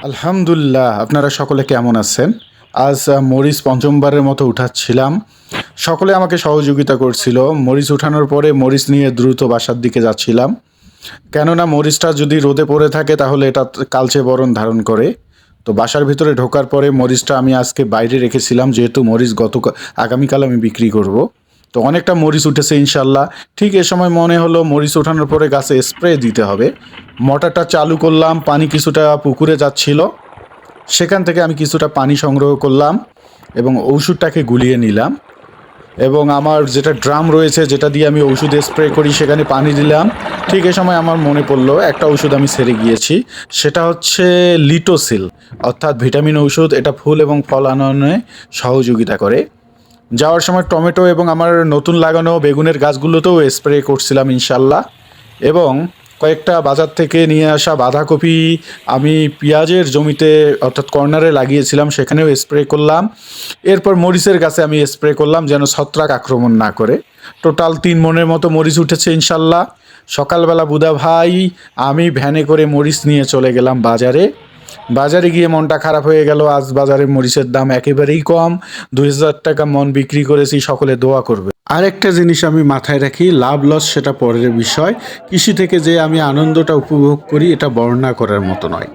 আলহামদুলিল্লাহ, আপনারা সকলে কেমন আছেন? আজ মরিচ পঞ্চমবারের মতো উঠাচ্ছিলাম। সকলে আমাকে সহযোগিতা করছিল। মরিচ উঠানোর পরে মরিচ নিয়ে দ্রুত বাসার দিকে যাচ্ছিলাম। কেননা মরিচটা যদি রোদে পড়ে থাকে তাহলে এটা কালচে বরণ ধারণ করে। তো বাসার ভিতরে ঢোকার পরে মরিচটা আমি আজকে বাইরে রেখেছিলাম, যেহেতু মরিচ আগামীকাল আমি বিক্রি করব। তো অনেকটা মরিচ উঠেছে ইনশাল্লাহ। ঠিক এ সময় মনে হলো মরিচ ওঠানোর পরে গাছে স্প্রে দিতে হবে। মোটরটা চালু করলাম, পানি কিছুটা পুকুরে যাচ্ছিল। সেখান থেকে আমি কিছুটা পানি সংগ্রহ করলাম এবং ঔষধটাকে গুলিয়ে নিলাম, এবং আমার যেটা ড্রাম রয়েছে যেটা দিয়ে আমি ওষুধ স্প্রে করি সেখানে পানি দিলাম। ঠিক এই সময় আমার মনে পড়লো একটা ওষুধ আমি ছেড়ে গিয়েছি, সেটা হচ্ছে লিটোসিল, অর্থাৎ ভিটামিন ঔষধ। এটা ফুল এবং ফল আনয়নে সহযোগিতা করে। যাওয়ার সময় টমেটো এবং আমার নতুন লাগানো বেগুনের গাছগুলোতেও স্প্রে করছিলাম ইনশাল্লাহ। এবং কয়েকটা বাজার থেকে নিয়ে আসা বাঁধাকপি আমি পেঁয়াজের জমিতে অর্থাৎ কর্নারে লাগিয়েছিলাম, সেখানেও স্প্রে করলাম। এরপর মরিচের গাছে আমি স্প্রে করলাম যেন ছত্রাক আক্রমণ না করে। টোটাল 3 মণের মতো মরিচ উঠেছে ইনশাল্লাহ। সকালবেলা বুধা ভাই আমি ভ্যানে করে মরিচ নিয়ে চলে গেলাম বাজারে। বাজারে গিয়ে মনটা খারাপ হয়ে গেল, আজ বাজারে মরিচের দাম একেবারেই কম। 2,000 টাকা মন বিক্রি করেছি, সকলে দোয়া করবে। আরেকটা জিনিস আমি মাথায় রাখি, লাভ লস সেটা পরের বিষয়। কৃষি থেকে যে আমি আনন্দটা উপভোগ করি এটা বর্ণনা করার মতো নয়।